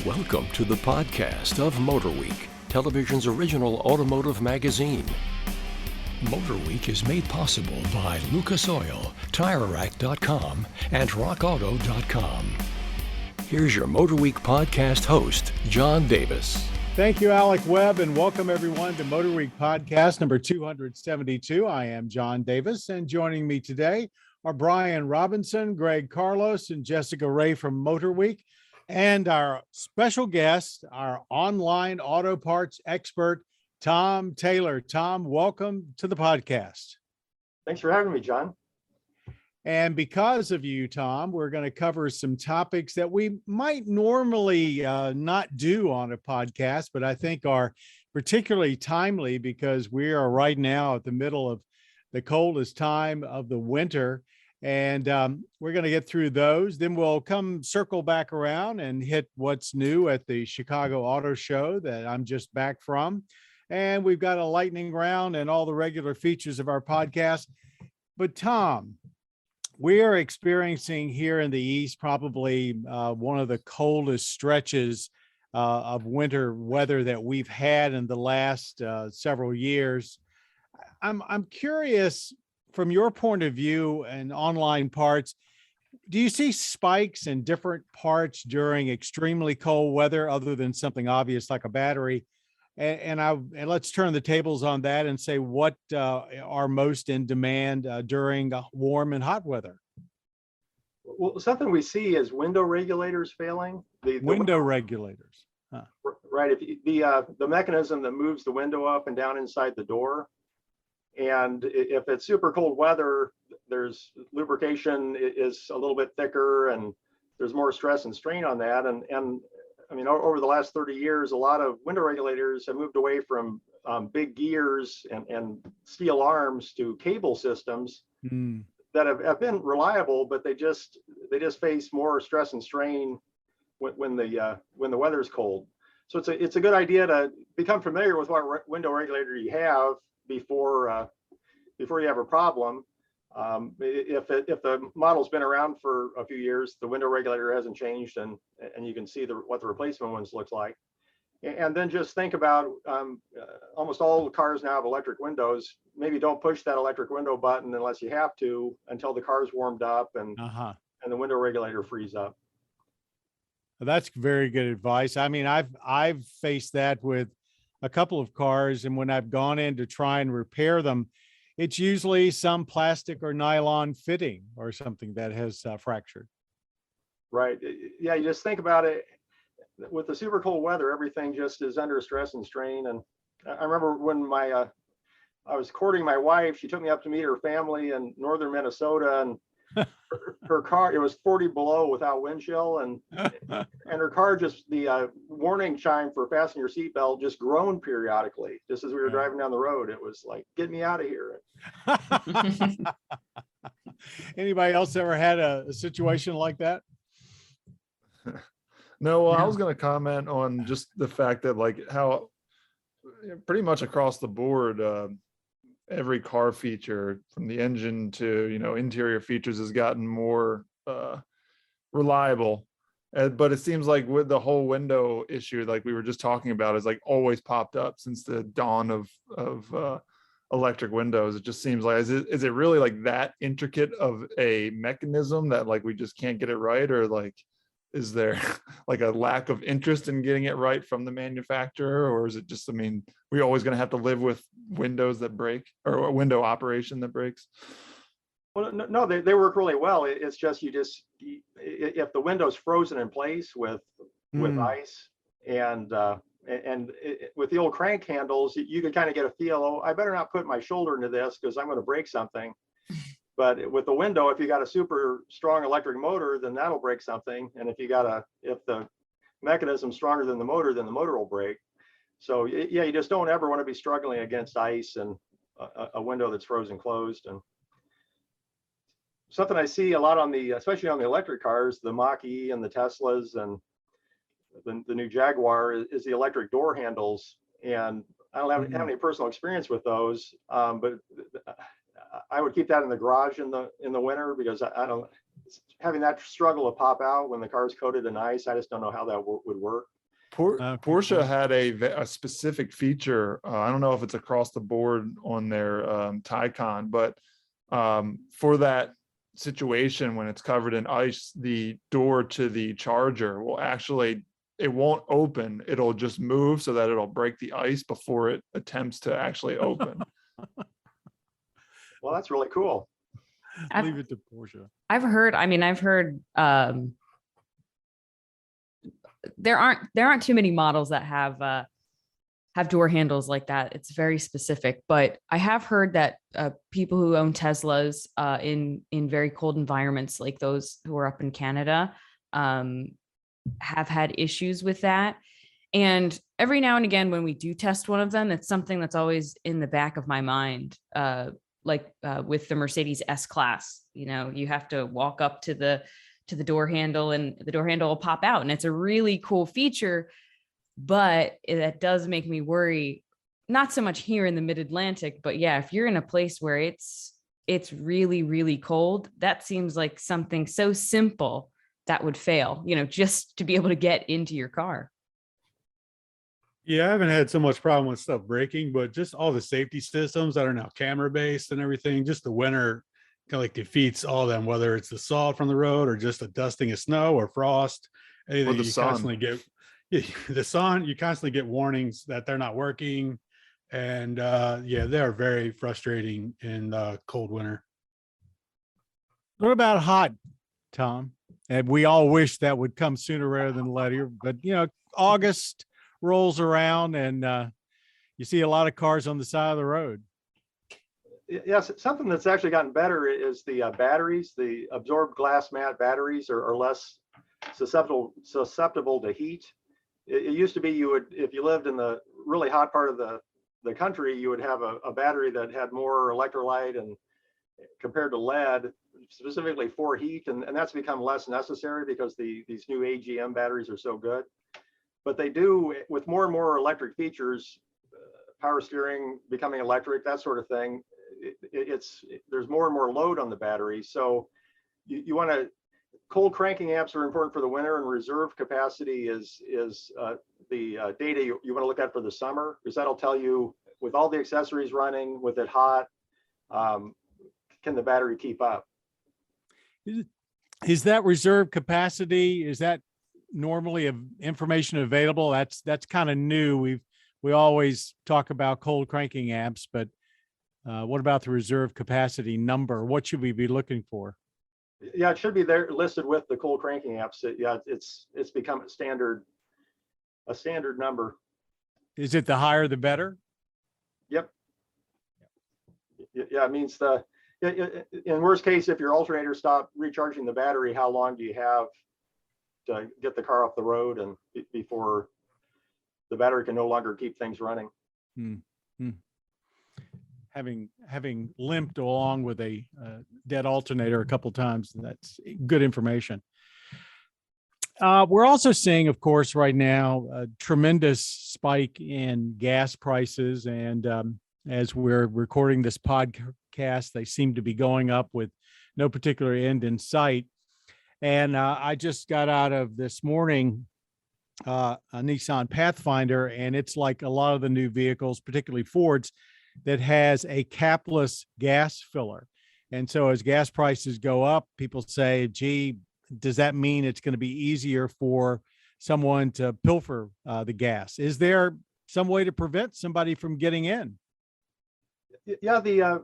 Welcome to the podcast of MotorWeek, television's original automotive magazine. MotorWeek is made possible by Lucas Oil, TireRack.com, and RockAuto.com. Here's your MotorWeek podcast host, John Davis. Thank you, Alec Webb, and welcome everyone to MotorWeek podcast number 272. I am John Davis, and joining me today are Brian Robinson, Greg Carlos, and Jessica Ray from MotorWeek, and our special guest, our online auto parts expert, Tom Taylor. Tom, welcome to the podcast. Thanks for having me, John. And because of you, Tom, we're going to cover some topics that we might normally not do on a podcast, but I think are particularly timely because we are right now at the middle of the coldest time of the winter. And we're going to get through those. Then we'll come circle back around and hit what's new at the Chicago Auto Show that I'm just back from. And we've got a lightning round and all the regular features of our podcast. But Tom, we are experiencing here in the East probably one of the coldest stretches of winter weather that we've had in the last several years. I'm curious, from your point of view and online parts, do you see spikes in different parts during extremely cold weather other than something obvious like a battery? And let's turn the tables on that and say what are most in demand during warm and hot weather. Well, something we see is window regulators failing. The window regulators. Huh. Right. If the mechanism that moves the window up and down inside the door. And if it's super cold weather, there's lubrication is a little bit thicker and there's more stress and strain on that. And I mean, over the last 30 years, a lot of window regulators have moved away from big gears and steel arms to cable systems that have been reliable, but they just face more stress and strain when the weather's cold. So it's a good idea to become familiar with what window regulator you have before you have a problem. If the model's been around for a few years, the window regulator hasn't changed, and you can see what the replacement ones looks like. And then just think about almost all the cars now have electric windows. Maybe don't push that electric window button unless you have to until the car's warmed up and the window regulator frees up. That's very good advice. I mean, I've faced that with a couple of cars, and when I've gone in to try and repair them, it's usually some plastic or nylon fitting or something that has fractured. Right. Yeah, you just think about it. With the super cold weather, everything just is under stress and strain. And I remember when I was courting my wife, she took me up to meet her family in northern Minnesota, and her car, it was 40 below without wind chill, and her car, just the warning chime for fasten your seatbelt just groaned periodically just as we were driving down the road. It was like, get me out of here. Anybody else ever had a situation like that? No, well, I was going to comment on just the fact that like how pretty much across the board, every car feature from the engine to, interior features has gotten more reliable. But it seems like with the whole window issue, like we were just talking about, is like always popped up since the dawn of electric windows. It just seems like, is it really like that intricate of a mechanism that like we just can't get it right? Or like, is there like a lack of interest in getting it right from the manufacturer? Or is it just, I mean, we're always going to have to live with windows that break, or a window operation that breaks? Well, no, they work really well. It's just, if the window's frozen in place with ice and with the old crank handles, you can kind of get a feel, oh, I better not put my shoulder into this because I'm going to break something. But with the window, if you got a super strong electric motor, then that'll break something. And if the mechanism's stronger than the motor will break. So yeah, you just don't ever want to be struggling against ice and a window that's frozen closed. And something I see a lot especially on the electric cars, the Mach-E and the Teslas and the new Jaguar, is the electric door handles. And I don't have any personal experience with those, but I would keep that in the garage in the winter, because having that struggle to pop out when the car's coated in ice. I just don't know how that would work. Porsche had a specific feature. I don't know if it's across the board on their Taycan, but for that situation, when it's covered in ice, the door to the charger will actually, it won't open. It'll just move so that it'll break the ice before it attempts to actually open. Well, that's really cool. Leave it to Porsche. I've heard there aren't too many models that have door handles like that. It's very specific, but I have heard that people who own Teslas in very cold environments, like those who are up in Canada, have had issues with that. And every now and again, when we do test one of them, it's something that's always in the back of my mind. With the Mercedes S-Class, you have to walk up to the door handle and the door handle will pop out. And it's a really cool feature, but that does make me worry, not so much here in the mid-Atlantic, but yeah, if you're in a place where it's really, really cold, that seems like something so simple that would fail, just to be able to get into your car. Yeah, I haven't had so much problem with stuff breaking, but just all the safety systems that are now camera based and everything, just the winter kind of like defeats all of them, whether it's the salt from the road or just a dusting of snow or frost. Anything, Or the you sun. constantly get the sun, you constantly get warnings that they're not working. And they're very frustrating in cold winter. What about hot, Tom? And we all wish that would come sooner rather than later, but August rolls around and you see a lot of cars on the side of the road. Yes, something that's actually gotten better is the batteries. The absorbed glass mat batteries are less susceptible to heat. It used to be if you lived in the really hot part of the country, you would have a battery that had more electrolyte and compared to lead, specifically for heat, and that's become less necessary because these new AGM batteries are so good. But they do, with more and more electric features, power steering becoming electric, that sort of thing, there's more and more load on the battery. So you want to, cold cranking amps are important for the winter, and reserve capacity is the data you want to look at for the summer, because that'll tell you, with all the accessories running, with it hot, can the battery keep up? Is that reserve capacity, is that normally information available? That's kind of new. We always talk about cold cranking amps, but what about the reserve capacity number? What should we be looking for? Yeah, it should be there listed with the cold cranking amps. It's become a standard number. Is it the higher the better? Yep. Yeah, it means in worst case, if your alternator stopped recharging the battery, how long do you have to get the car off the road and before the battery can no longer keep things running? Having limped along with a dead alternator a couple times, that's good information. We're also seeing, of course, right now, a tremendous spike in gas prices. And as we're recording this podcast, they seem to be going up with no particular end in sight. And I just got out of this morning a Nissan Pathfinder, and it's like a lot of the new vehicles, particularly Fords, that has a capless gas filler. And so as gas prices go up, people say, gee, does that mean it's going to be easier for someone to pilfer the gas? Is there some way to prevent somebody from getting in? Yeah,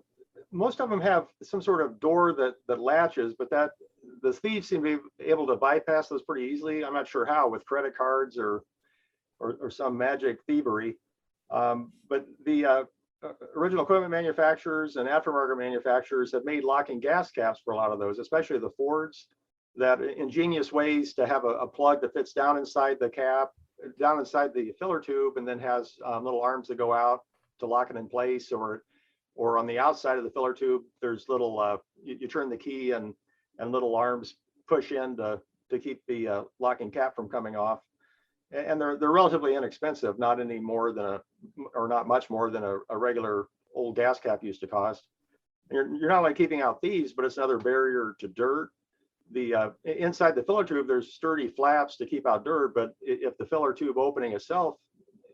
most of them have some sort of door that latches, but the thieves seem to be able to bypass those pretty easily. I'm not sure how, with credit cards or some magic thievery. But the original equipment manufacturers and aftermarket manufacturers have made locking gas caps for a lot of those, especially the Fords, that ingenious ways to have a plug that fits down inside the cap, down inside the filler tube, and then has little arms that go out to lock it in place, or on the outside of the filler tube, there's little, you turn the key and little arms push in to keep the locking cap from coming off. And they're relatively inexpensive, not any more than not much more than a regular old gas cap used to cost. And you're not only keeping out thieves, but it's another barrier to dirt. inside the filler tube, there's sturdy flaps to keep out dirt, but if the filler tube opening itself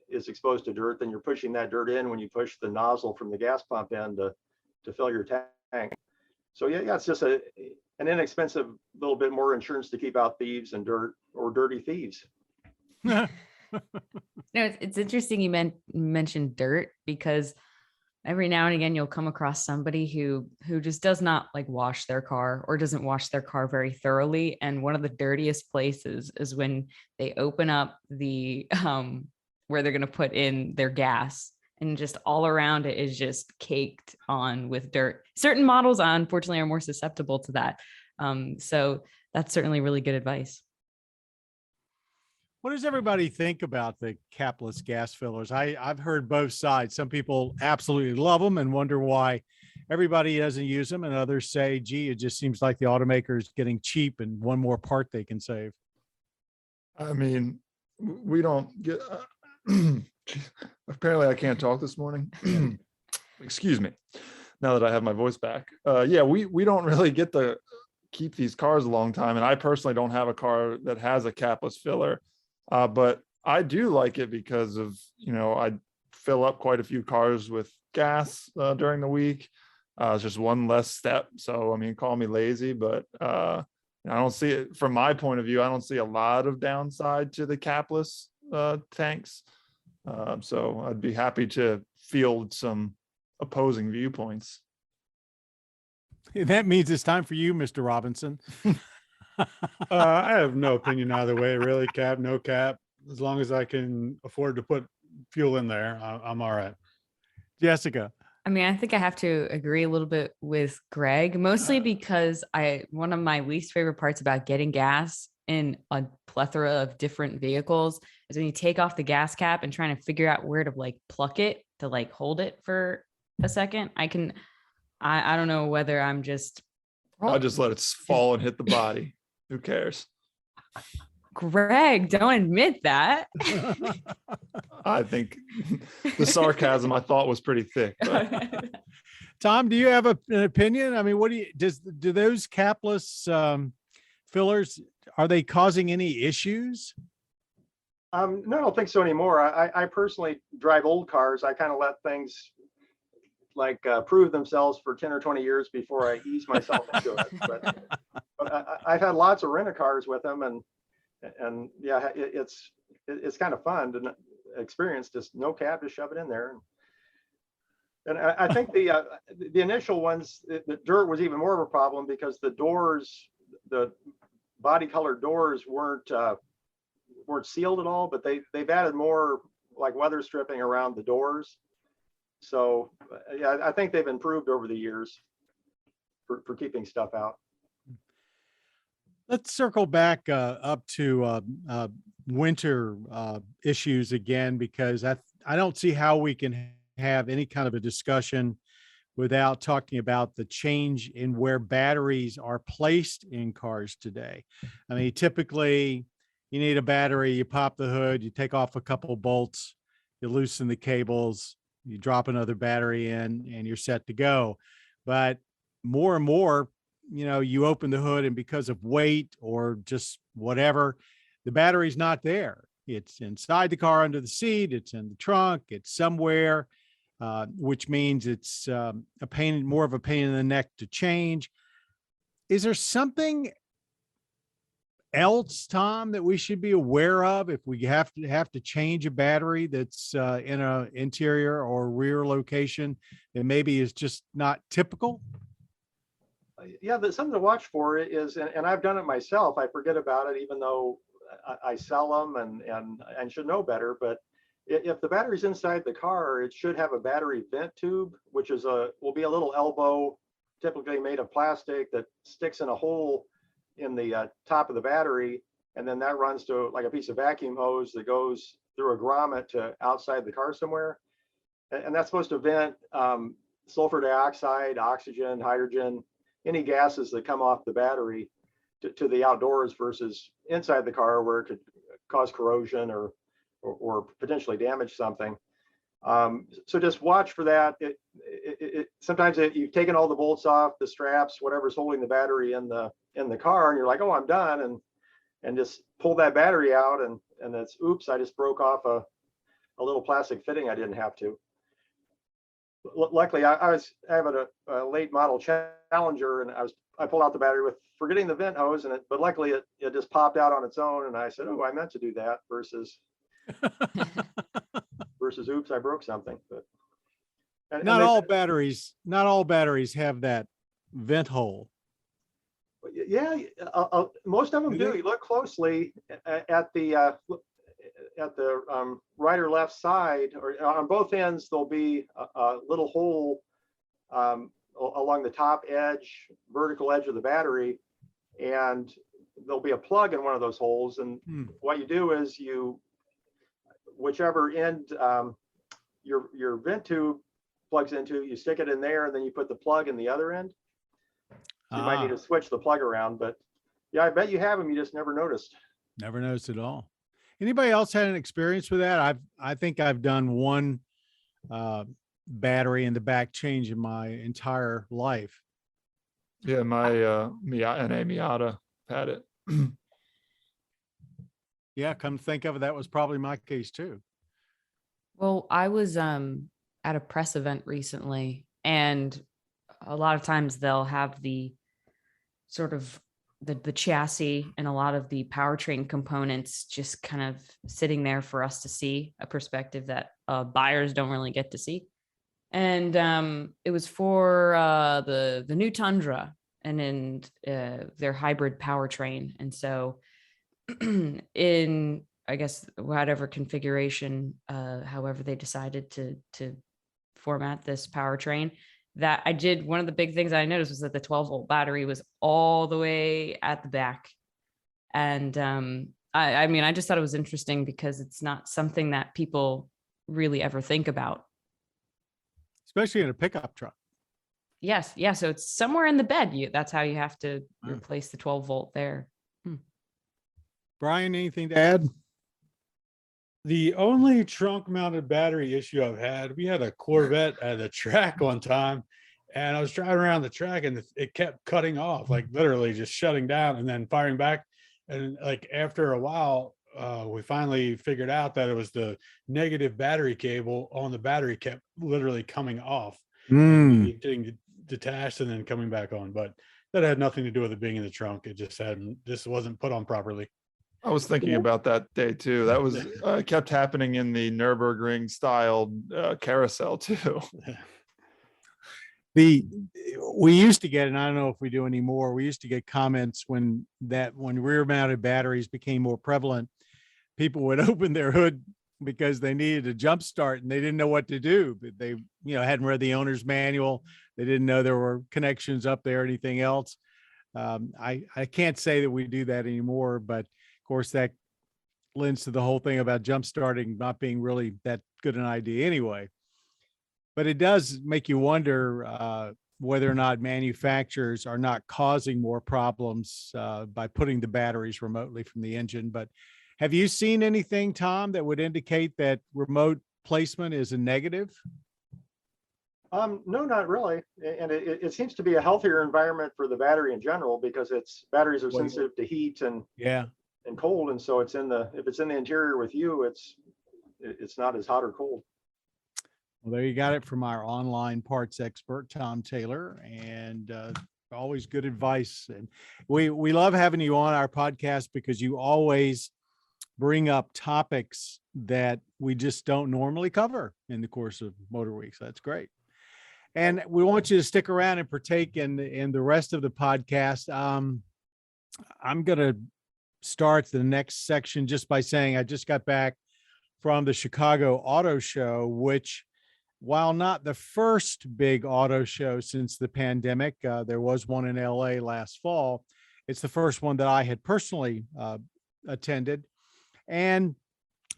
is exposed to dirt, then you're pushing that dirt in when you push the nozzle from the gas pump in to fill your tank. So yeah, it's just an inexpensive little bit more insurance to keep out thieves and dirt or dirty thieves. It's interesting you mentioned dirt, because every now and again you'll come across somebody who just does not like wash their car, or doesn't wash their car very thoroughly. And one of the dirtiest places is when they open up the where they're going to put in their gas, and just all around it is just caked on with dirt. Certain models, unfortunately, are more susceptible to that. So that's certainly really good advice. What does everybody think about the capless gas fillers? I've heard both sides. Some people absolutely love them and wonder why everybody doesn't use them, and others say, gee, it just seems like the automaker is getting cheap and one more part they can save. I mean, we don't get, apparently I can't talk this morning. Excuse me. Now that I have my voice back. Yeah, we don't really get to keep these cars a long time. And I personally don't have a car that has a capless filler. But I do like it because of, I fill up quite a few cars with gas during the week. It's just one less step. So, I mean, call me lazy, but I don't see it from my point of view. I don't see a lot of downside to the capless tanks. So I'd be happy to field some opposing viewpoints. That means it's time for you, Mr. Robinson. I have no opinion either way, really. Cap, no cap. As long as I can afford to put fuel in there, I'm all right. Jessica. I mean, I think I have to agree a little bit with Greg, mostly because one of my least favorite parts about getting gas in a plethora of different vehicles is when you take off the gas cap and trying to figure out where to like pluck it to like hold it for a second. I don't know whether I'm just. I'll just let it fall and hit the body. Who cares? Greg, don't admit that. I think the sarcasm I thought was pretty thick. But. Tom, do you have an opinion? I mean, do those capless fillers, are they causing any issues? No, I don't think so anymore. I personally drive old cars. I kind of let things like prove themselves for 10 or 20 years before I ease myself into it. But I've had lots of rent-a-cars with them, and yeah, it's kind of fun to experience. Just no cap, just shove it in there. And I think the initial ones, the dirt was even more of a problem because the doors, the body colored doors weren't sealed at all, but they've added more like weather stripping around the doors. So yeah, I think they've improved over the years for keeping stuff out. Let's circle back up to winter issues again, because I don't see how we can have any kind of a discussion without talking about the change in where batteries are placed in cars today. I mean, typically you need a battery, you pop the hood, you take off a couple of bolts, you loosen the cables, you drop another battery in, and you're set to go. But more and more, you open the hood, and because of weight or just whatever, the battery's not there. It's inside the car under the seat, it's in the trunk, it's somewhere, which means it's more of a pain in the neck to change. Is there something else, Tom, that we should be aware of if we have to change a battery that's in an interior or rear location that maybe is just not typical? Yeah, but something to watch for is, and I've done it myself. I forget about it, even though I sell them and should know better. But if the battery's inside the car, it should have a battery vent tube, which will be a little elbow, typically made of plastic, that sticks in a hole in the top of the battery, and then that runs to like a piece of vacuum hose that goes through a grommet to outside the car somewhere, and that's supposed to vent sulfur dioxide, oxygen, hydrogen, any gases that come off the battery to the outdoors versus inside the car where it could cause corrosion or potentially damage something. So just watch for that. Sometimes you've taken all the bolts off, the straps, whatever's holding the battery in the car, and you're like, oh, I'm done, and just pull that battery out, and it's, oops, I just broke off a little plastic fitting I didn't have to. Luckily, I was having a late model Challenger, and I pulled out the battery with forgetting the vent hose, but luckily it just popped out on its own, and I said, oh, I meant to do that, versus oops, I broke something. But not all batteries have that vent hole. Yeah, most of them do. You look closely at the right or left side, or on both ends, there'll be a little hole along the top edge, vertical edge of the battery, and there'll be a plug in one of those holes. And what you do is whichever end your vent tube plugs into, you stick it in there, and then you put the plug in the other end. So you might need to switch the plug around, but yeah, I bet you have them. You just never noticed. Never noticed at all. Anybody else had an experience with that? I think I've done one battery in the back change in my entire life. Yeah, my NA Miata had it. Yeah, come to think of it, that was probably my case too. Well, I was at a press event recently, and a lot of times they'll have the sort of the chassis and a lot of the powertrain components just kind of sitting there for us to see, a perspective that buyers don't really get to see. And it was for the new Tundra and their hybrid powertrain. And so in, I guess, whatever configuration, however they decided to format this powertrain, that I did, one of the big things I noticed was that the 12-volt battery was all the way at the back. And I mean, I just thought it was interesting because it's not something that people really ever think about. Especially in a pickup truck. Yes. Yeah. So it's somewhere in the bed. That's how you have to replace the 12-volt there. Brian, anything to add? The only trunk mounted battery issue I've had, we had a Corvette at a track one time, and I was driving around the track and it kept cutting off, like literally just shutting down and then firing back. And like after a while, we finally figured out that it was the negative battery cable on the battery kept literally coming off, getting detached and then coming back on. But that had nothing to do with it being in the trunk. It just wasn't put on properly. I was thinking about that day too. That was kept happening in the Nürburgring style carousel too. We used to get, and I don't know if we do anymore, we used to get comments when rear mounted batteries became more prevalent. People would open their hood because they needed a jump start and they didn't know what to do. But they, hadn't read the owner's manual. They didn't know there were connections up there or anything else. I can't say that we do that anymore, but of course that lends to the whole thing about jump starting not being really that good an idea anyway. But it does make you wonder whether or not manufacturers are not causing more problems by putting the batteries remotely from the engine. But have you seen anything, Tom, that would indicate that remote placement is a negative? No, not really. And it seems to be a healthier environment for the battery in general, because batteries are sensitive to heat and cold. And so if it's in the interior with you, it's not as hot or cold. Well, there you got it from our online parts expert, Tom Taylor, and always good advice. And we love having you on our podcast because you always bring up topics that we just don't normally cover in the course of MotorWeek. So that's great. And we want you to stick around and partake in the rest of the podcast. I'm going to start the next section just by saying I just got back from the Chicago Auto Show, which, while not the first big auto show since the pandemic, there was one in LA last fall. It's the first one that I had personally attended. And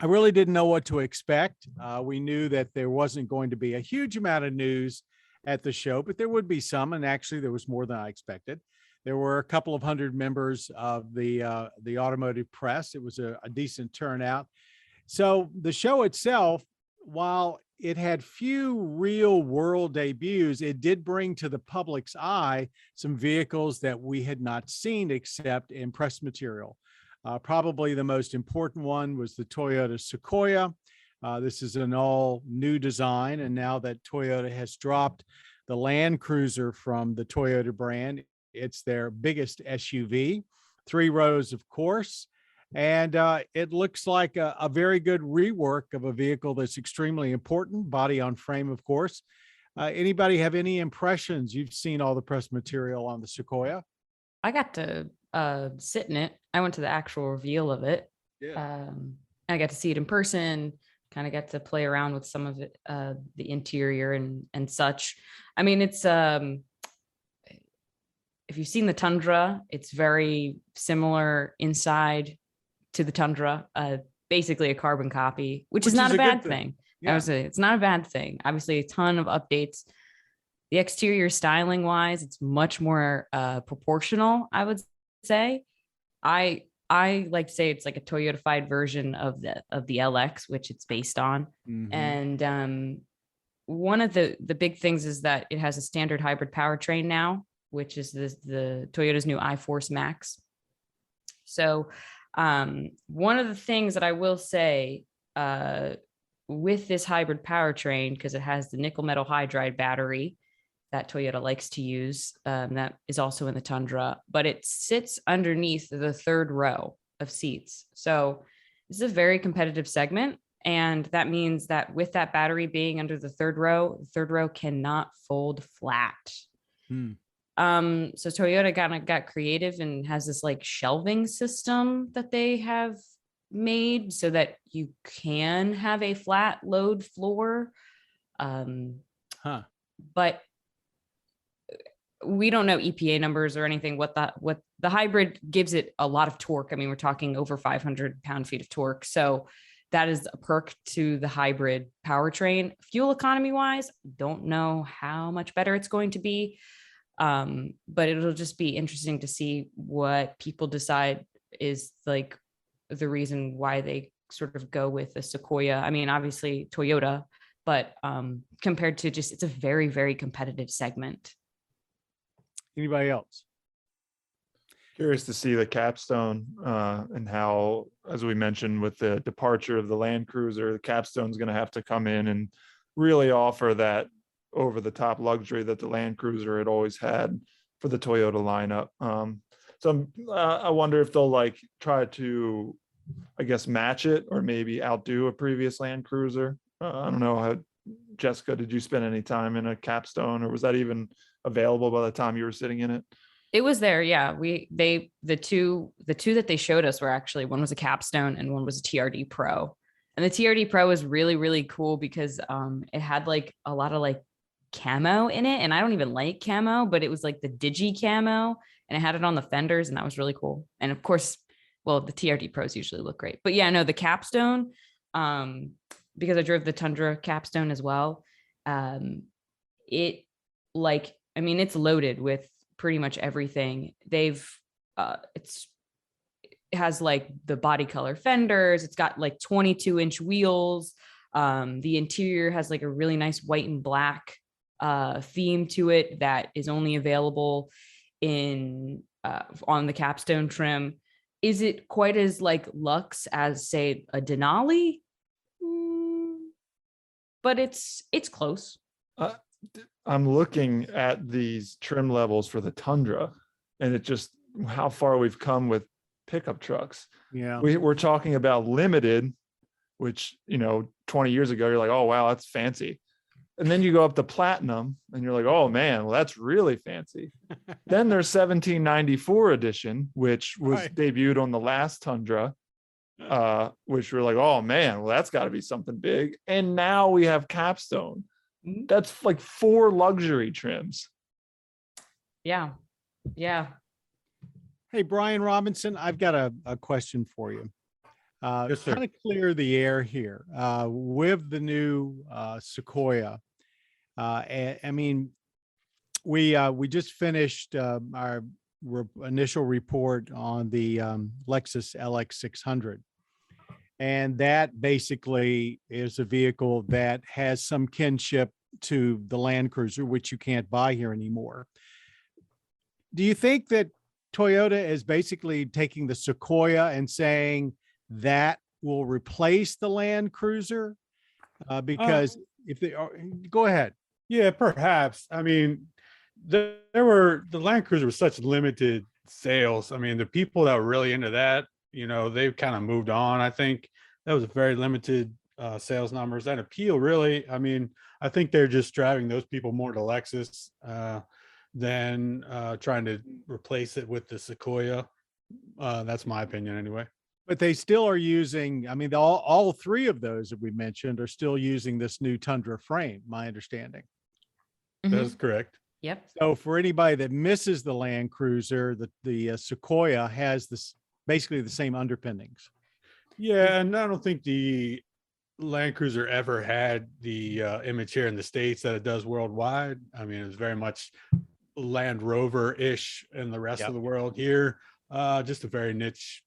I really didn't know what to expect. We knew that there wasn't going to be a huge amount of news at the show, but there would be some. And actually, there was more than I expected. There were a couple of hundred members of the automotive press. It was a decent turnout. So the show itself, while it had few real world debuts. It did bring to the public's eye some vehicles that we had not seen except in press material. Probably the most important one was the Toyota Sequoia. This is an all new design. And now that Toyota has dropped the Land Cruiser from the Toyota brand, it's their biggest SUV, 3 rows, of course. And it looks like a very good rework of a vehicle that's extremely important, body on frame, of course. Anybody have any impressions? You've seen all the press material on the Sequoia. I got to sit in it. I went to the actual reveal of it. Yeah. I got to see it in person, kind of got to play around with some of it, the interior and such. I mean, it's if you've seen the Tundra, it's very similar inside to the Tundra, basically a carbon copy, which is not a bad thing. Yeah. I would say it's not a bad thing. Obviously, a ton of updates. The exterior styling wise, it's much more proportional, I would say. I like to say it's like a Toyota-fied version of the LX, which it's based on. Mhm. And one of the big things is that it has a standard hybrid powertrain now, which is the Toyota's new iForce Max. So one of the things that I will say with this hybrid powertrain, because it has the nickel metal hydride battery that Toyota likes to use, that is also in the Tundra, but it sits underneath the 3rd row of seats. So this is a very competitive segment. And that means that with that battery being under the 3rd row cannot fold flat. So Toyota got creative and has this like shelving system that they have made so that you can have a flat load floor. But we don't know EPA numbers or anything. What the hybrid gives it a lot of torque. I mean, we're talking over 500 pound-feet of torque. So that is a perk to the hybrid powertrain. Fuel economy wise, don't know how much better it's going to be. But it'll just be interesting to see what people decide is like the reason why they sort of go with the Sequoia. I mean, obviously Toyota, but compared to just, it's a very, very competitive segment. Anybody else? Curious to see the capstone and how, as we mentioned, with the departure of the Land Cruiser, the capstone's going to have to come in and really offer that over the top luxury that the Land Cruiser had always had for the Toyota lineup. So I wonder if they'll like try to, I guess, match it or maybe outdo a previous Land Cruiser. I don't know. Jessica, did you spend any time in a capstone, or was that even available by the time you were sitting in it? It was there. Yeah. The two that they showed us were actually, one was a capstone and one was a TRD Pro. And the TRD Pro was really, really cool because it had like a lot of like camo in it. And I don't even like camo, but it was like the digi camo and it had it on the fenders, and that was really cool. And of course, well, the TRD Pros usually look great, but yeah, no, the capstone, because I drove the Tundra capstone as well. It like, I mean, it's loaded with pretty much everything. It has like the body color fenders. It's got like 22-inch wheels. The interior has like a really nice white and black theme to it that is only available in on the capstone trim. Is it quite as like luxe as say a Denali? But it's close. I'm looking at these trim levels for the Tundra, and it just how far we've come with pickup trucks. Yeah. We're talking about limited, which, 20 years ago, you're like, oh, wow, that's fancy. And then you go up to platinum and you're like, oh man, well, that's really fancy. Then there's 1794 edition, which was debuted on the last Tundra, which we're like, oh man, well, that's got to be something big. And now we have capstone. That's like 4 luxury trims. Yeah. Hey, Brian Robinson, I've got a question for you. Yes, sir. Kind of clear the air here with the new Sequoia. I mean, we just finished our initial report on the Lexus LX 600, And that basically is a vehicle that has some kinship to the Land Cruiser, which you can't buy here anymore. Do you think that Toyota is basically taking the Sequoia and saying that will replace the Land Cruiser? Because if they are, go ahead. Yeah, perhaps. I mean, the Land Cruiser was such limited sales. I mean, the people that were really into that, they've kind of moved on. I think that was a very limited sales numbers. That appeal, really. I mean, I think they're just driving those people more to Lexus than trying to replace it with the Sequoia. That's my opinion, anyway. But they still are using, I mean, all three of those that we mentioned are still using this new Tundra frame, my understanding. That's correct. Yep. So for anybody that misses the Land Cruiser, the Sequoia has this basically the same underpinnings. Yeah, and I don't think the Land Cruiser ever had the image here in the States that it does worldwide. I mean, it was very much Land Rover-ish in the rest of the world. Here, just a very niche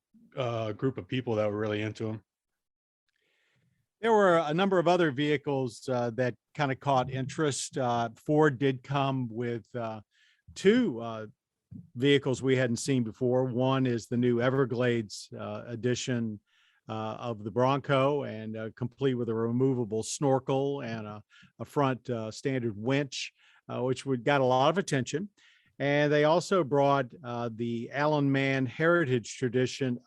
group of people that were really into them. There were a number of other vehicles that kind of caught interest. Ford did come with two vehicles we hadn't seen before. One is the new Everglades edition of the Bronco, and complete with a removable snorkel and a front standard winch, which got a lot of attention. And they also brought the Alan Mann Heritage Edition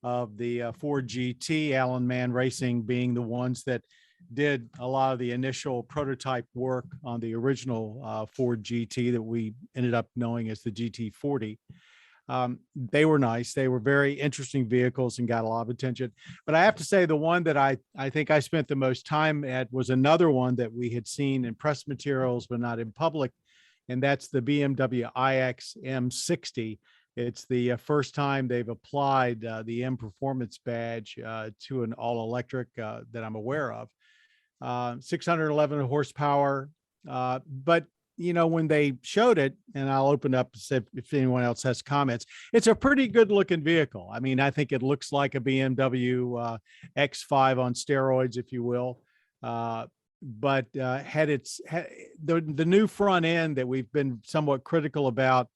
of the Ford GT, Alan Mann Racing being the ones that did a lot of the initial prototype work on the original Ford GT that we ended up knowing as the GT40. They were nice. They were very interesting vehicles and got a lot of attention. But I have to say the one that I think I spent the most time at was another one that we had seen in press materials, but not in public. And that's the BMW iX M60. It's the first time they've applied the M Performance badge to an all-electric that I'm aware of. 611 horsepower. But, when they showed it, and I'll open up if anyone else has comments, it's a pretty good looking vehicle. I mean, I think it looks like a BMW X5 on steroids, if you will. But the new front end that we've been somewhat critical about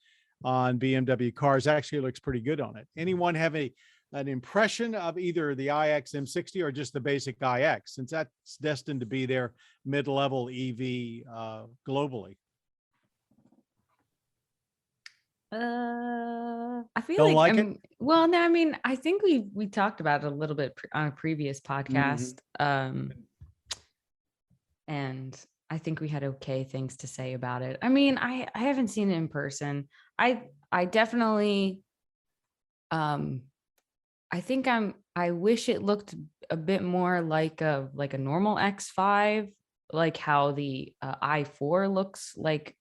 on BMW cars actually looks pretty good on it. Anyone have an impression of either the iX M60 or just the basic iX, since that's destined to be their mid-level EV globally? I feel Don't like, like it? well, no, I mean, I think we talked about it a little bit on a previous podcast. And I think we had okay things to say about it. I mean, I haven't seen it in person. I definitely, I wish it looked a bit more like a normal X5, like how the i4 looks like,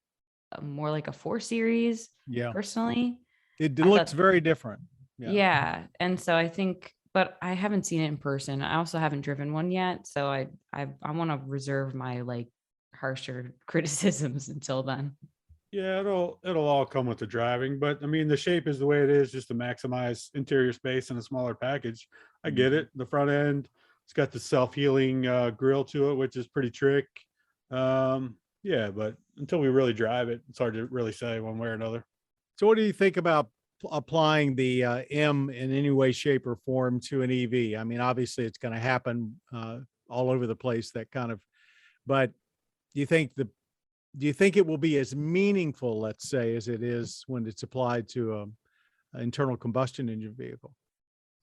more like a 4 Series. Yeah. Personally, It looks very different. Yeah. And so I think, but I haven't seen it in person. I also haven't driven one yet. So I want to reserve my harsher criticisms until then. Yeah, it'll all come with the driving, but I mean, the shape is the way it is, just to maximize interior space in a smaller package. I get it. The front end, it's got the self-healing grill to it, which is pretty trick. Yeah, but until we really drive it, it's hard to really say one way or another. So what do you think about applying the M in any way, shape, or form to an EV? I mean, obviously it's going to happen all over the place, that kind of, but do you think it will be as meaningful, let's say, as it is when it's applied to an internal combustion engine vehicle?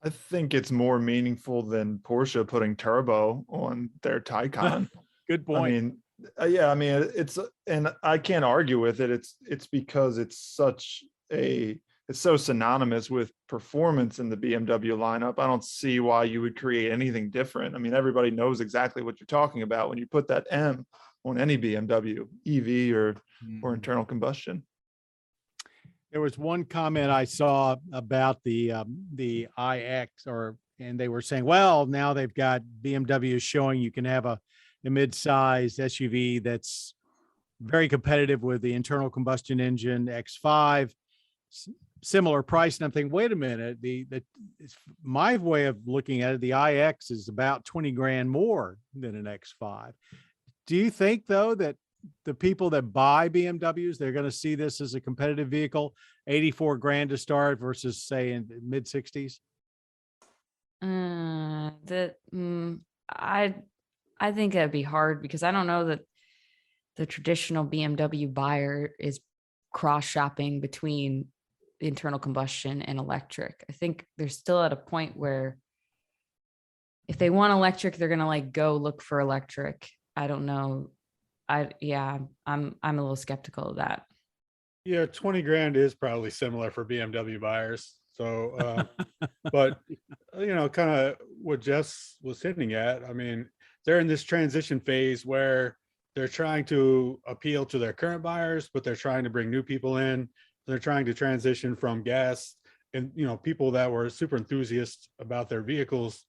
I think it's more meaningful than Porsche putting turbo on their Taycan. Good point. I mean, yeah, I mean, and I can't argue with it. It's because it's so synonymous with performance in the BMW lineup. I don't see why you would create anything different. I mean, everybody knows exactly what you're talking about when you put that M on any BMW, EV or internal combustion. There was one comment I saw about the iX, and they were saying, well, now they've got BMW showing you can have a mid-sized SUV that's very competitive with the internal combustion engine X5. similar price, and I'm thinking, wait a minute, my way of looking at it, the iX is about 20 grand more than an X5. Do you think though that the people that buy BMWs, they're going to see this as a competitive vehicle, 84 grand to start versus say in mid 60s? I think that'd be hard because I don't know that the traditional BMW buyer is cross shopping between internal combustion and electric. I think they're still at a point where if they want electric, they're gonna like go look for electric. I don't know. I'm a little skeptical of that. Yeah, 20 grand is probably similar for BMW buyers. So, but kind of what Jess was hinting at. I mean, they're in this transition phase where they're trying to appeal to their current buyers, but they're trying to bring new people in. They're trying to transition from gas and, people that were super enthusiasts about their vehicles,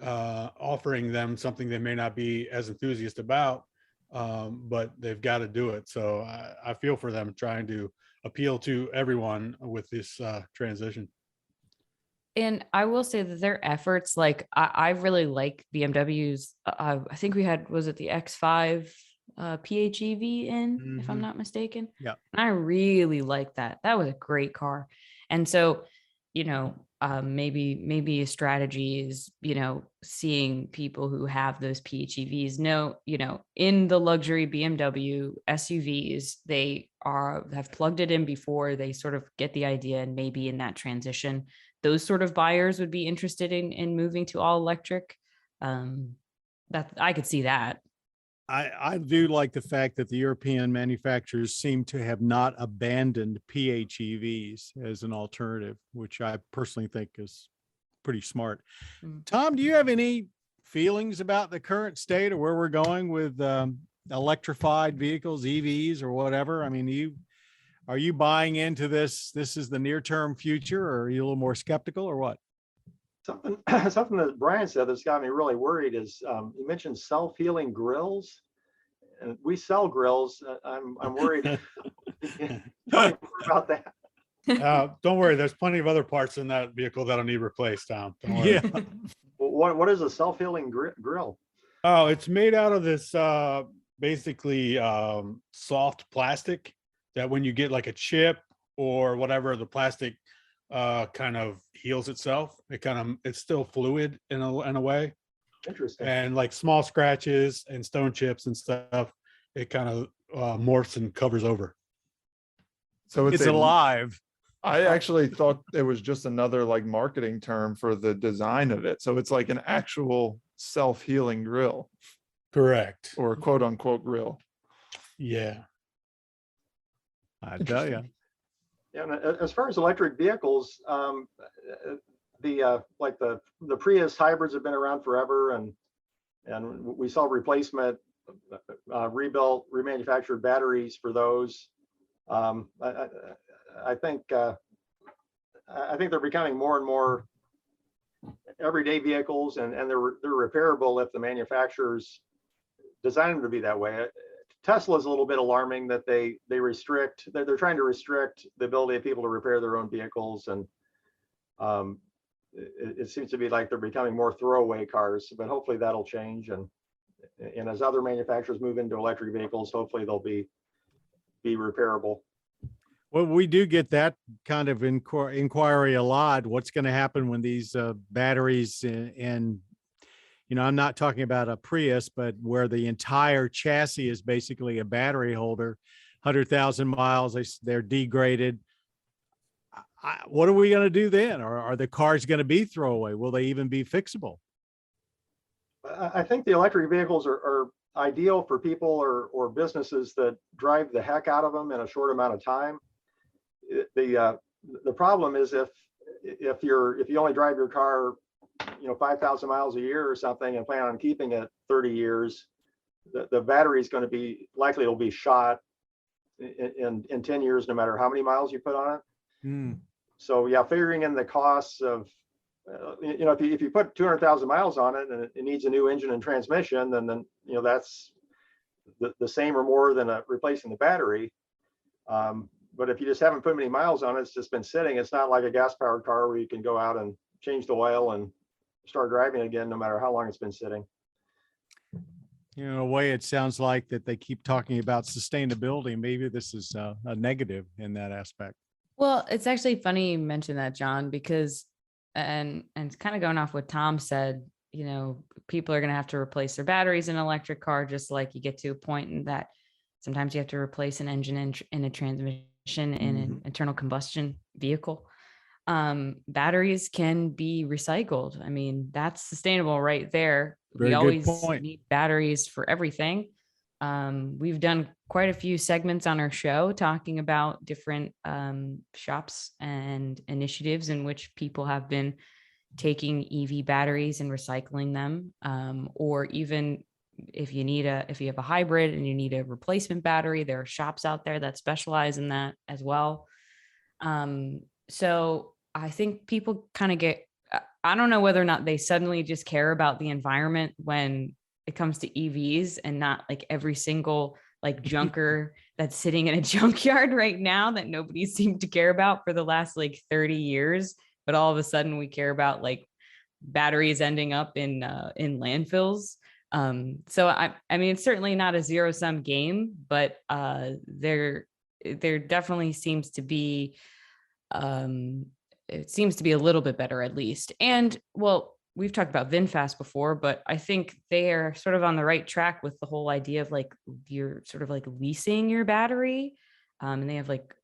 offering them something they may not be as enthusiast about, but they've got to do it. So I feel for them trying to appeal to everyone with this transition. And I will say that their efforts, like I really like BMW's. I think we had, was it the X5 PHEV in, if I'm not mistaken? Yeah. And I really like that. That was a great car. And so, maybe a strategy is, seeing people who have those PHEVs know, in the luxury BMW SUVs, they have plugged it in before, they sort of get the idea, and maybe in that transition, those sort of buyers would be interested in moving to all electric. That I could see that. I do like the fact that the European manufacturers seem to have not abandoned PHEVs as an alternative, which I personally think is pretty smart. Tom, do you have any feelings about the current state or where we're going with electrified vehicles, EVs or whatever? I mean, are you buying into this? This is the near-term future, or are you a little more skeptical, or what? Something that Brian said that's got me really worried is you mentioned self-healing grills, and we sell grills. I'm worried. Tell me more about that. Don't worry, there's plenty of other parts in that vehicle that'll need replaced, Tom. Don't worry. Yeah. What is a self-healing grill? Oh, it's made out of this basically soft plastic that when you get like a chip or whatever, the plastic kind of heals itself. It's still fluid in a way. Interesting. And like small scratches and stone chips and stuff, it kind of morphs and covers over. So It's alive. I actually thought it was just another like marketing term for the design of it. So it's like an actual self-healing grill. Correct. Or quote unquote grill. Yeah. I tell you. Yeah, and as far as electric vehicles, the Prius hybrids have been around forever, and we saw replacement, rebuilt, remanufactured batteries for those. I think they're becoming more and more everyday vehicles, and they're repairable if the manufacturers design them to be that way. Tesla is a little bit alarming that they're trying to restrict the ability of people to repair their own vehicles, and it seems to be like they're becoming more throwaway cars, but hopefully that'll change. And as other manufacturers move into electric vehicles, hopefully they'll be repairable. Well, we do get that kind of inquiry a lot. What's going to happen when these batteries and I'm not talking about a Prius, but where the entire chassis is basically a battery holder, 100,000 miles, they're degraded. What are we going to do then? Or are the cars going to be throwaway? Will they even be fixable? I think the electric vehicles are ideal for people or businesses that drive the heck out of them in a short amount of time. The problem is if you only drive your car 5,000 miles a year or something and plan on keeping it 30 years, the battery is going to be likely it'll be shot in 10 years, no matter how many miles you put on it. So yeah, figuring in the costs of, if you put 200,000 miles on it and it needs a new engine and transmission, then that's the same or more than replacing the battery. But if you just haven't put many miles on it, it's just been sitting. It's not like a gas powered car where you can go out and change the oil and start driving again, no matter how long it's been sitting. You know, in a way, it sounds like that they keep talking about sustainability. Maybe this is a negative in that aspect. Well, it's actually funny you mentioned that, John, because and it's kind of going off what Tom said, you know, people are going to have to replace their batteries in an electric car, just like you get to a point in that sometimes you have to replace an engine in a transmission in an internal combustion vehicle. Batteries can be recycled. I mean, that's sustainable right there. Very We good always point. need batteries for everything. We've done quite a few segments on our show talking about different shops and initiatives in which people have been taking EV batteries and recycling them, or even if you have a hybrid and you need a replacement battery, there are shops out there that specialize in that as well. So I think people kind of I don't know whether or not they suddenly just care about the environment when it comes to EVs and not like every single like junker that's sitting in a junkyard right now that nobody seemed to care about for the last like 30 years. But all of a sudden we care about like batteries ending up in landfills. So I mean, it's certainly not a zero sum game, but there definitely seems to be, it seems to be a little bit better at least. And well, we've talked about VinFast before, but I think they are sort of on the right track with the whole idea of like you're sort of like leasing your battery, and they have like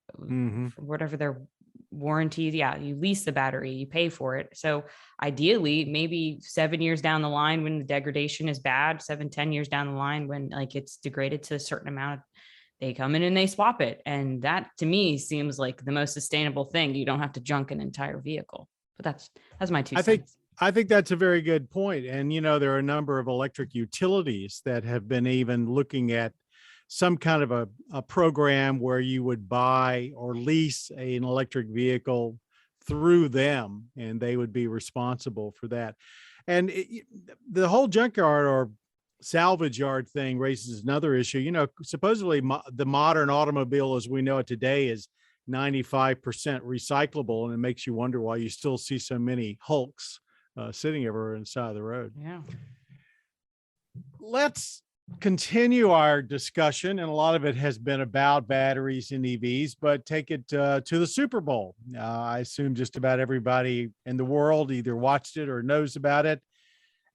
whatever their warranties. Yeah, you lease the battery, you pay for it. So ideally, maybe 7 years down the line when the degradation is bad, 7-10 years down the line when like it's degraded to a certain amount, they come in and they swap it. And that to me seems like the most sustainable thing. You don't have to junk an entire vehicle. But that's my 2 cents. I think that's a very good point. And, you know, there are a number of electric utilities that have been even looking at some kind of a program where you would buy or lease an electric vehicle through them, and they would be responsible for that. And the whole junkyard or salvage yard thing raises another issue. You know, supposedly the modern automobile as we know it today is 95% recyclable, and it makes you wonder why you still see so many Hulks sitting everywhere inside the road. Yeah. Let's continue our discussion, and a lot of it has been about batteries and EVs, but take it to the Super Bowl. I assume just about everybody in the world either watched it or knows about it,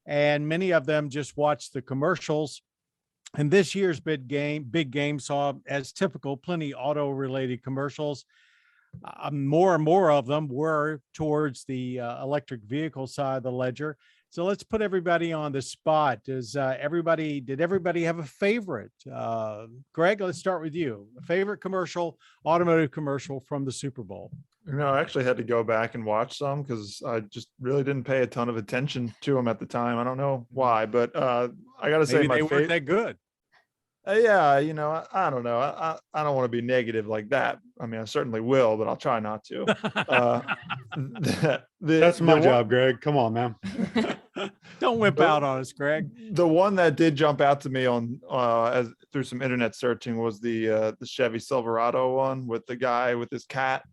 and many of them just watched the commercials. And this year's big game saw, as typical, plenty auto-related commercials. More and more of them were towards the electric vehicle side of the ledger. So let's put everybody on the spot. Did everybody have a favorite? Greg, let's start with you. A favorite commercial, automotive commercial from the Super Bowl? No, I actually had to go back and watch some because I just really didn't pay a ton of attention to them at the time. I don't know why, but I got to say Maybe my they weren't that good. Yeah, you know, I don't know. I don't want to be negative like that. I mean, I certainly will, but I'll try not to. That's my job, Greg. Come on, man. Don't whip out on us, Greg. The one that did jump out to me on as through some internet searching was the Chevy Silverado one with the guy with his cat.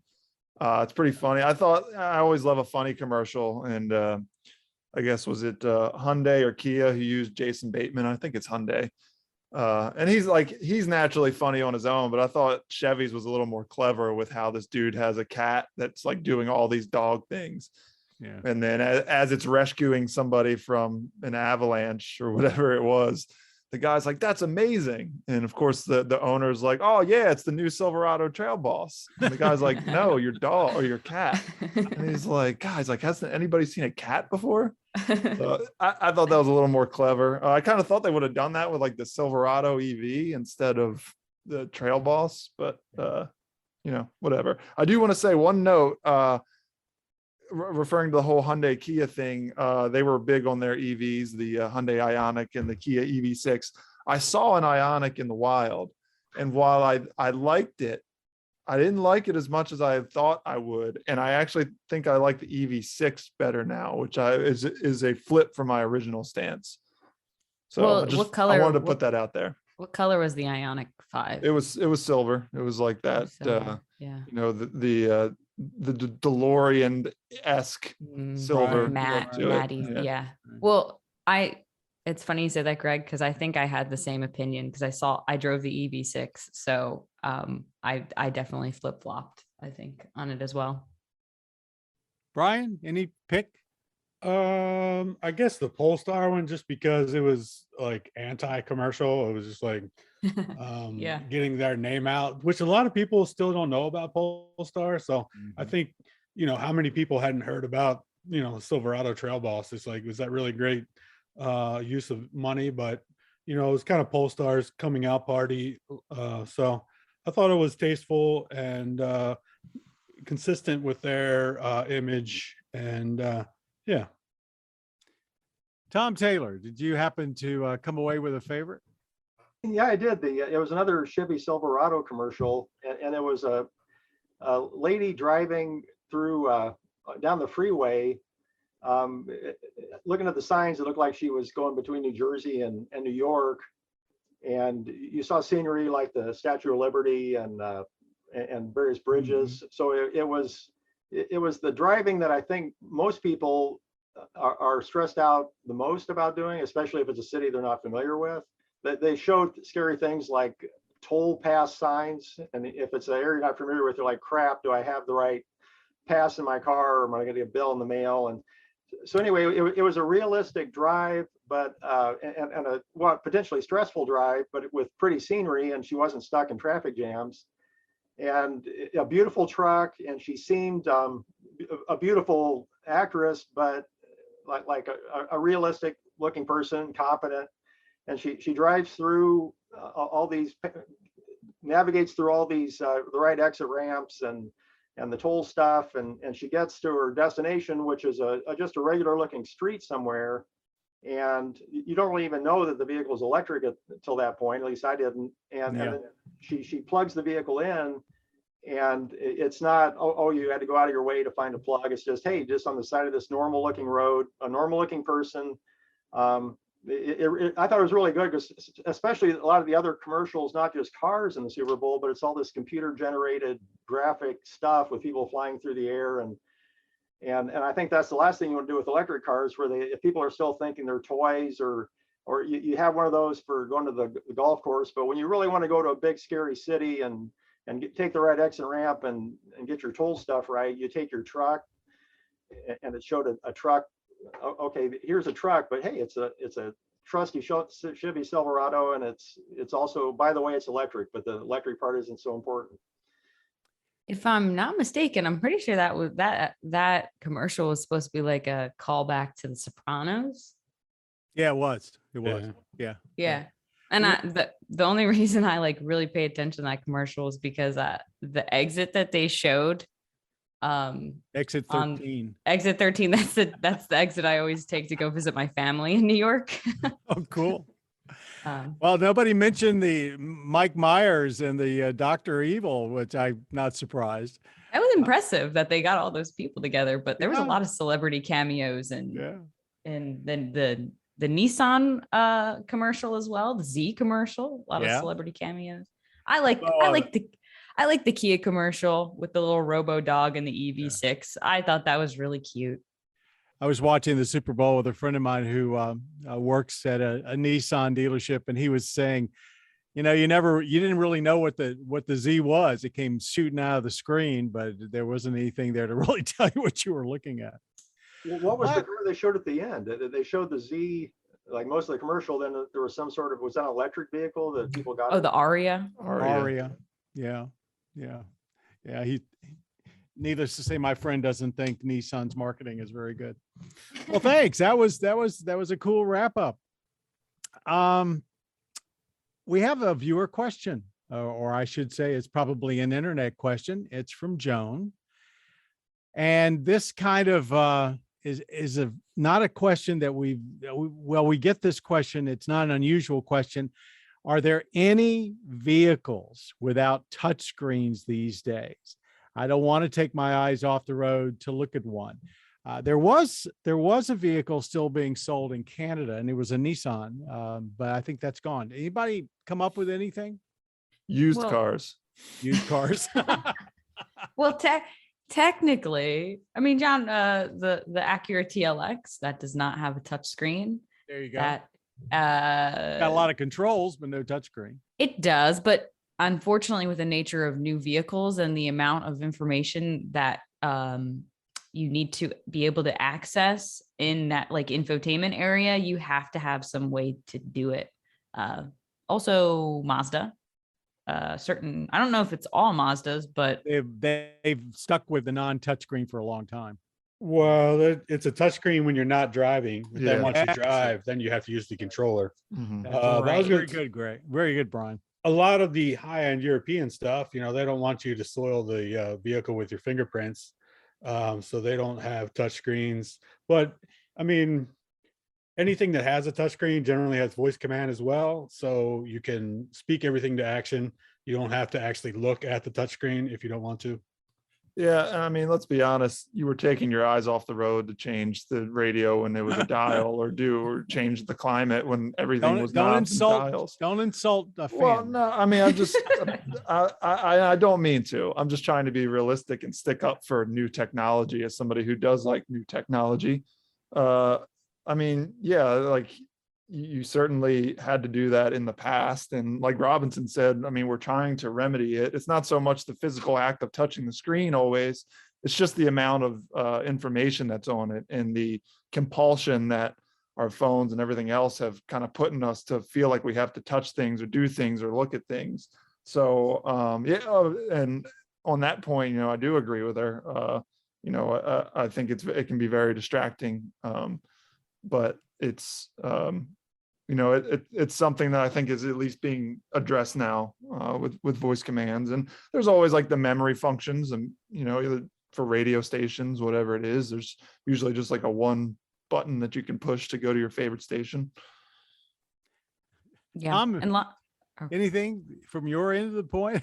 It's pretty funny. I always love a funny commercial, and I guess was it Hyundai or Kia who used Jason Bateman? I think it's Hyundai. And he's naturally funny on his own, but I thought Chevy's was a little more clever with how this dude has a cat that's like doing all these dog things. Yeah. And then as it's rescuing somebody from an avalanche or whatever it was, the guy's like, "That's amazing." And of course the owner's like, "Oh yeah, it's the new Silverado Trail Boss." And the guy's like, "No, your dog or your cat." And he's like, "Hasn't anybody seen a cat before?" So I thought that was a little more clever. I kind of thought they would have done that with like the Silverado EV instead of the Trail Boss, but you know, whatever. I do want to say one note, referring to the whole Hyundai Kia thing. They were big on their EVs, the Hyundai Ioniq and the Kia EV6. I saw an Ioniq in the wild, and while I liked it, I didn't like it as much as I thought I would. And I actually think I like the EV6 better now, which is a flip from my original stance. So Well, what color? I wanted to put that out there. What color was the Ioniq 5? It was silver. It was like that. So, Yeah. you know, the DeLorean-esque silver Right. look to it. Maddie. Yeah. Yeah. Well, it's funny you say that, Greg, because I think I had the same opinion because I drove the EV6. So I definitely flip-flopped, I think, on it as well. Brian, any pick? I guess the Polestar one, just because it was like anti-commercial. It was just like Yeah. getting their name out, which a lot of people still don't know about Polestar. So I think, how many people hadn't heard about, Silverado Trail Boss? It's like, was that really great use of money? But, it was kind of Polestar's coming out party. So I thought it was tasteful and consistent with their image. And yeah. Tom Taylor, did you happen to come away with a favorite? Yeah, I did. It was another Chevy Silverado commercial, and it was a lady driving through down the freeway, looking at the signs. It looked like she was going between New Jersey and New York, and you saw scenery like the Statue of Liberty and various bridges. So it was the driving that I think most people are stressed out the most about doing, especially if it's a city they're not familiar with. That they showed scary things like toll pass signs, and if it's an area you're not familiar with, you're like, crap, do I have the right pass in my car, or am I going to get a bill in the mail? And so anyway, it was a realistic drive, but and a potentially stressful drive, but with pretty scenery, and she wasn't stuck in traffic jams. And a beautiful truck, and she seemed a beautiful actress, but like a realistic looking person, competent. And she drives through all these, navigates through all these the right exit ramps and the toll stuff, and she gets to her destination, which is just a regular looking street somewhere. And you don't really even know that the vehicle is electric until that point. At least I didn't. And then she plugs the vehicle in, and it's not, oh, you had to go out of your way to find a plug. It's just, hey, just on the side of this normal looking road, a normal looking person. I thought it was really good, because especially a lot of the other commercials, not just cars in the Super Bowl, but it's all this computer generated graphic stuff with people flying through the air. And I think that's the last thing you want to do with electric cars, where if people are still thinking they're toys, or you have one of those for going to the golf course. But when you really want to go to a big scary city and take the right exit ramp and get your toll stuff right, you take your truck. And it showed a truck. Okay, here's a truck, but hey, it's a trusty Chevy Silverado, and it's also, by the way, it's electric, but the electric part isn't so important. If I'm not mistaken, I'm pretty sure that commercial was supposed to be like a callback to The Sopranos. Yeah, it was. Yeah. And the only reason I like really pay attention to that commercial is because the exit that they showed, exit 13. Exit 13. That's the exit I always take to go visit my family in New York. Oh, cool. Well, nobody mentioned the Mike Myers and the Dr. Evil, which I'm not surprised. That was impressive that they got all those people together, but there was a lot of celebrity cameos and then the Nissan commercial as well, the Z commercial, a lot of celebrity cameos. I like the Kia commercial with the little robo dog and the EV6. I thought that was really cute. I was watching the Super Bowl with a friend of mine who works at a Nissan dealership, and he was saying, you didn't really know what the Z was. It came shooting out of the screen, but there wasn't anything there to really tell you what you were looking at. Well, what was the car they showed at the end? They showed the Z, like most of the commercial. Then there was some sort of, was that an electric vehicle that people got? Oh, the Aria. Yeah. Needless to say, my friend doesn't think Nissan's marketing is very good. Well, thanks. That was a cool wrap up. We have a viewer question, or I should say it's probably an internet question. It's from Joan. And this kind of is not a question that we get this question. It's not an unusual question. Are there any vehicles without touchscreens these days? I don't want to take my eyes off the road to look at one. There was a vehicle still being sold in Canada, and it was a Nissan, but I think that's gone. Anybody come up with anything? Used cars. Used cars. Well, technically, I mean, John, the Acura TLX that does not have a touch screen. There you go. That Got a lot of controls, but no touchscreen. it does, but unfortunately, with the nature of new vehicles and the amount of information that you need to be able to access in that like infotainment area, you have to have some way to do it. Also, Mazda. I don't know if it's all Mazdas, but They've stuck with the non-touchscreen for a long time. Well, it's a touchscreen when you're not driving. But then Yeah. once you drive, then you have to use the controller. Mhm. That's But I was right. gonna Very good, Greg. Very good, Brian. a lot of the high-end European stuff, they don't want you to soil the vehicle with your fingerprints. So they don't have touch screens. But I mean, anything that has a touchscreen generally has voice command as well. So you can speak everything to action. You don't have to actually look at the touchscreen if you don't want to. Yeah, and I mean, let's be honest. You were taking your eyes off the road to change the radio when there was a dial, or change the climate when everything was knobs and dials. Don't insult a fan. Well, no, I mean, I'm just, I don't mean to. I'm just trying to be realistic and stick up for new technology as somebody who does like new technology. I mean, yeah, like you certainly had to do that in the past. And like Robinson said, I mean, we're trying to remedy it. It's not so much the physical act of touching the screen always. It's just the amount of information that's on it and the compulsion that our phones and everything else have kind of put in us to feel like we have to touch things or do things or look at things. So yeah, and on that point, I do agree with her. I think it can be very distracting, but it's it's something that I think is at least being addressed now with voice commands. And there's always like the memory functions, and either for radio stations, whatever it is, there's usually just like a one button that you can push to go to your favorite station. yeah. Anything from your end of the point?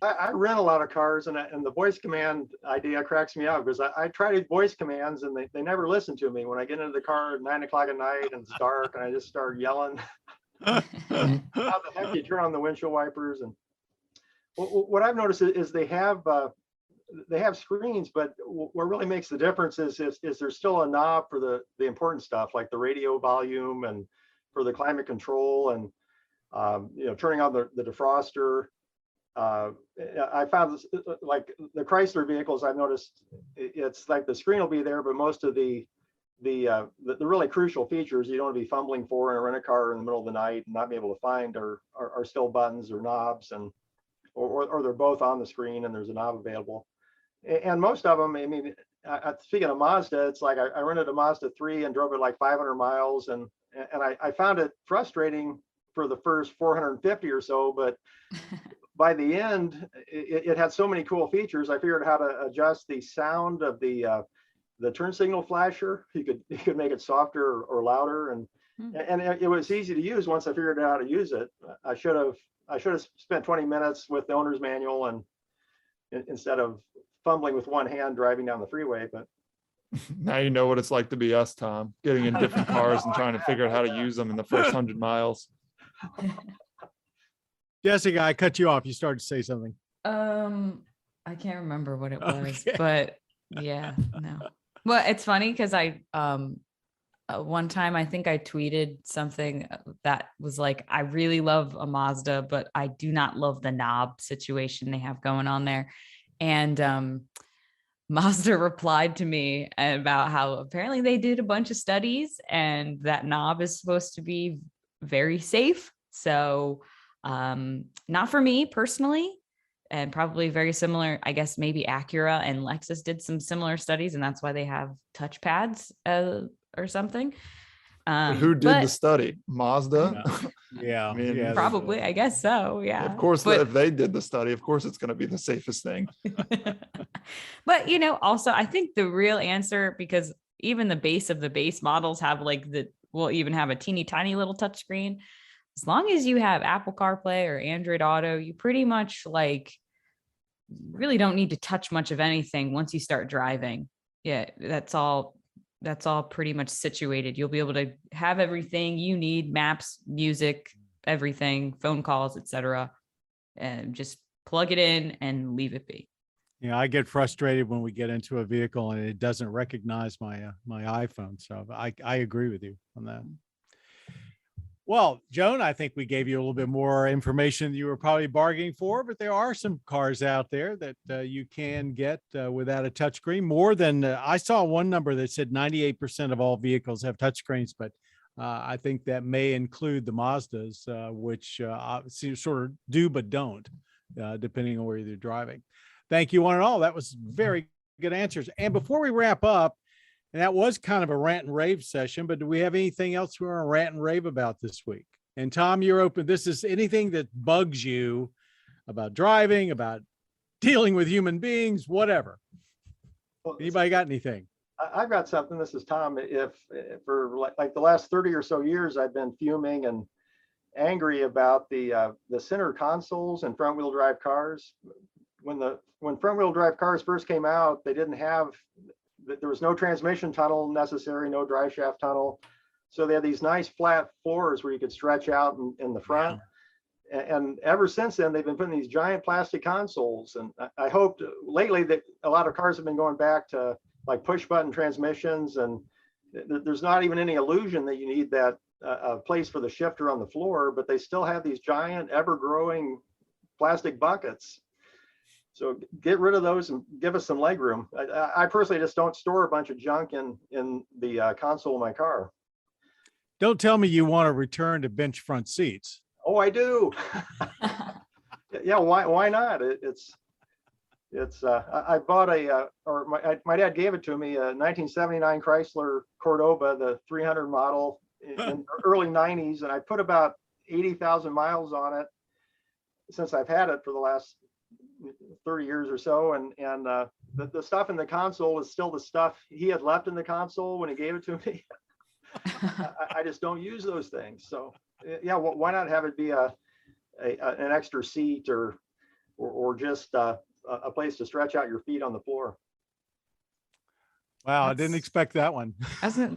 I rent a lot of cars, and the voice command idea cracks me up because I tried voice commands and they never listen to me. When I get into the car at 9 o'clock at night and it's dark and I just start yelling, how the heck do you turn on the windshield wipers? And what I've noticed is they have screens, but what really makes the difference is there's still a knob for the important stuff like the radio volume and for the climate control and turning on the defroster. I found this, like the Chrysler vehicles, I've noticed it's like the screen will be there, but most of the really crucial features you don't want to be fumbling for in a rent-a-car in the middle of the night and not be able to find are still buttons or knobs, and or they're both on the screen and there's a knob available. And most of them, I mean, speaking of Mazda, it's like I rented a Mazda 3 and drove it like 500 miles, and I found it frustrating for the first 450 or so, but by the end, it had so many cool features. I figured how to adjust the sound of the turn signal flasher. You could make it softer or louder, and it was easy to use once I figured out how to use it. I should have spent 20 minutes with the owner's manual and instead of fumbling with one hand driving down the freeway. But now you know what it's like to be us, Tom, getting in different cars and trying to figure out how to use them in the first 100 miles. Jessica, I cut you off. You started to say something. I can't remember what it was, Okay. but yeah, no. Well, it's funny because I one time I think I tweeted something that was like, I really love a Mazda, but I do not love the knob situation they have going on there. And Mazda replied to me about how apparently they did a bunch of studies and that knob is supposed to be very safe. So not for me personally, and probably very similar. I guess maybe Acura and Lexus did some similar studies, and that's why they have touch pads or something. Who did the study? Mazda? Yeah, I mean, yeah, Probably, I guess so. Yeah. Of course, But- if they did the study, of course it's going to be the safest thing. But also I think the real answer, because even the base of the base models have will even have a teeny tiny little touch screen. As long as you have Apple CarPlay or Android Auto, you pretty much really don't need to touch much of anything once you start driving. Yeah, that's all pretty much situated. You'll be able to have everything you need, maps, music, everything, phone calls, etc. And just plug it in and leave it be. You know, I get frustrated when we get into a vehicle and it doesn't recognize my iPhone. So I agree with you on that. Well, Joan, I think we gave you a little bit more information than you were probably bargaining for, but there are some cars out there that you can get without a touchscreen. More than I saw one number that said 98% of all vehicles have touchscreens, but I think that may include the Mazdas, which sort of do but don't, depending on where you're driving. Thank you, one and all. That was very good answers. And before we wrap up, and that was kind of a rant and rave session, but do we have anything else we want to rant and rave about this week? And Tom, you're open. This is anything that bugs you about driving, about dealing with human beings, whatever. Anybody got anything? I've got something. This is Tom. If for like the last 30 or so years, I've been fuming and angry about the center consoles in front wheel drive cars. When front wheel drive cars first came out, they didn't have, there was no transmission tunnel necessary, no drive shaft tunnel. So they had these nice flat floors where you could stretch out in the front. And ever since then, they've been putting these giant plastic consoles. And I hoped lately that a lot of cars have been going back to like push button transmissions. And there's not even any illusion that you need that place for the shifter on the floor, but they still have these giant ever growing plastic buckets. So get rid of those and give us some leg room. I personally just don't store a bunch of junk in the console of my car. Don't tell me you want to return to bench front seats. Oh, I do. Yeah, why not? I bought my dad gave it to me, a 1979 Chrysler Cordoba, the 300 model in the early 90s, and I put about 80,000 miles on it since I've had it for the last 30 years or so, and the stuff in the console is still the stuff he had left in the console when he gave it to me. I just don't use those things. So yeah, why not have it be an extra seat or just a place to stretch out your feet on the floor? Wow, I didn't expect that one.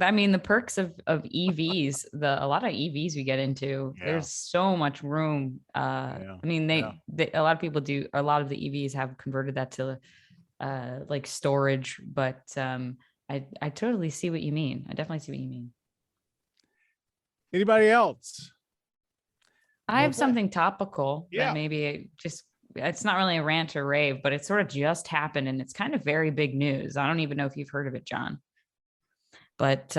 I mean, the perks of EVs, a lot of EVs we get into, there's so much room. I mean, they a lot of people do, a lot of the EVs have converted that to like storage, but I totally see what you mean. I definitely see what you mean. Anybody else? I have something topical Yeah. that maybe it's not really a rant or rave, but it sort of just happened and it's kind of very big news. I don't even know if you've heard of it, John. But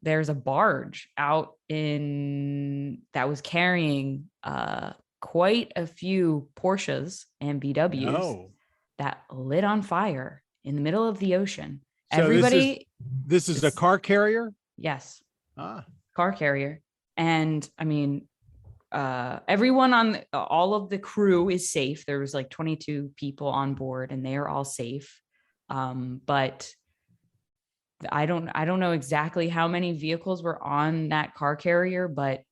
there's a barge out that was carrying quite a few Porsches and BWs that lit on fire in the middle of the ocean. So Everybody, this is a car carrier? yes, Car carrier. And I mean, everyone on all of the crew is safe. There was like 22 people on board and they are all safe. But I don't know exactly how many vehicles were on that car carrier, but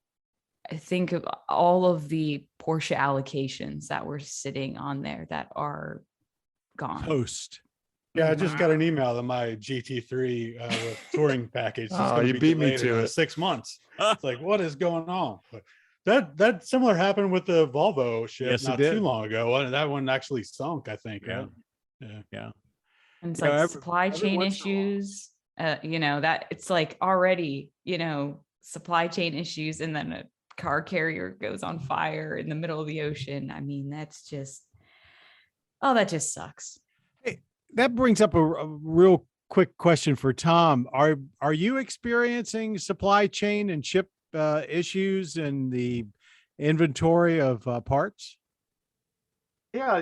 I think of all of the Porsche allocations that were sitting on there that are gone. Post. Yeah, I just got an email that my GT3 with touring package. You beat me to it. 6 months. It's like, what is going on? But that similar happened with the Volvo ship not too long ago. That one actually sunk, I think. Yeah. Right? Yeah. And it's like supply chain issues. That it's like already, supply chain issues, and then a car carrier goes on fire in the middle of the ocean. I mean, that just sucks. That brings up a real quick question for Tom. Are you experiencing supply chain and chip issues in the inventory of parts? Yeah,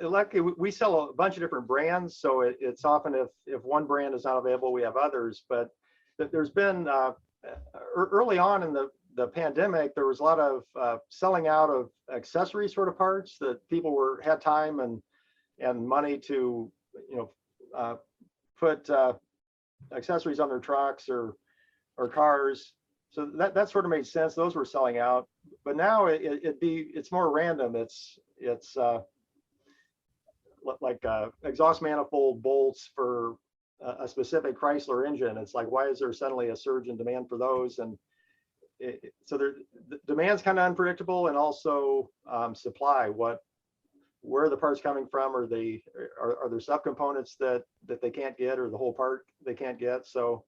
luckily we sell a bunch of different brands, so it's often if one brand is not available, we have others. But there's been early on in the pandemic, there was a lot of selling out of accessory sort of parts that people had time and money to put accessories on their trucks or cars. So that sort of made sense. Those were selling out, but now it's more random. It's like exhaust manifold bolts for a specific Chrysler engine. It's like, why is there suddenly a surge in demand for those? And so the demand's kind of unpredictable, and also supply. where are the parts coming from? Are there subcomponents that they can't get, or the whole part they can't get? So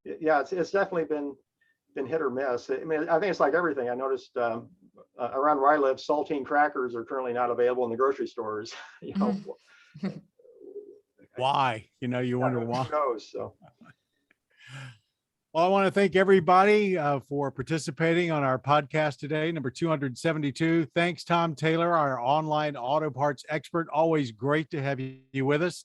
yeah, it's definitely been hit or miss. I mean, I think it's like everything. I noticed around where I live, saltine crackers are currently not available in the grocery stores. You know, Why? You wonder why. Who knows? So. Well, I want to thank everybody for participating on our podcast today, number 272. Thanks, Tom Taylor, our online auto parts expert. Always great to have you with us.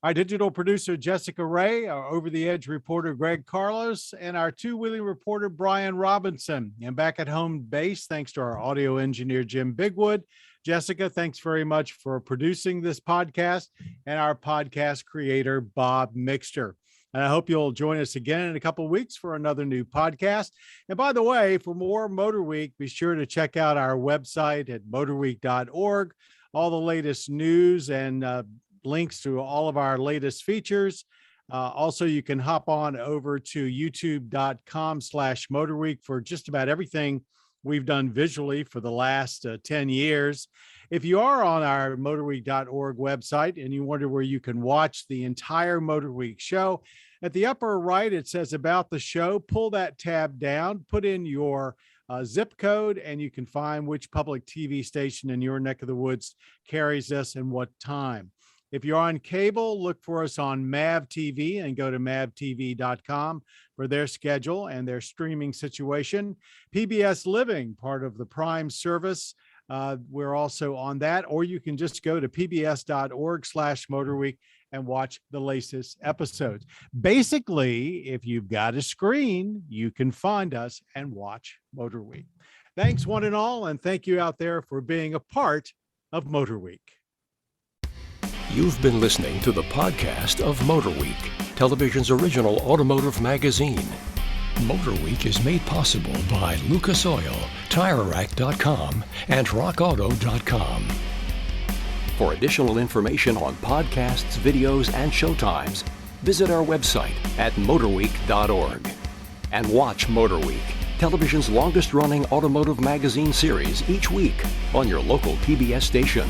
Our digital producer, Jessica Ray, our Over the Edge reporter, Greg Carlos, and our two-wheeling reporter, Brian Robinson. And back at home base, thanks to our audio engineer, Jim Bigwood. Jessica, thanks very much for producing this podcast, and our podcast creator, Bob Mixter. And I hope you'll join us again in a couple of weeks for another new podcast. And by the way, for more Motor Week, be sure to check out our website at motorweek.org. All the latest news and links to all of our latest features. Also, you can hop on over to youtube.com/MotorWeek for just about everything we've done visually for the last 10 years. If you are on our motorweek.org website and you wonder where you can watch the entire Motor Week show, at the upper right, it says about the show. Pull that tab down, put in your zip code, and you can find which public TV station in your neck of the woods carries us and what time. If you're on cable, look for us on MAV TV and go to mavtv.com for their schedule and their streaming situation. PBS Living, part of the Prime service. We're also on that, or you can just go to pbs.org/MotorWeek and watch the latest episodes. Basically, if you've got a screen, you can find us and watch Motor Week. Thanks one and all, and thank you out there for being a part of Motor Week. You've been listening to the podcast of MotorWeek, television's original automotive magazine. MotorWeek is made possible by Lucas Oil, TireRack.com, and RockAuto.com. For additional information on podcasts, videos, and showtimes, visit our website at motorweek.org. And watch MotorWeek, television's longest-running automotive magazine series each week on your local PBS station.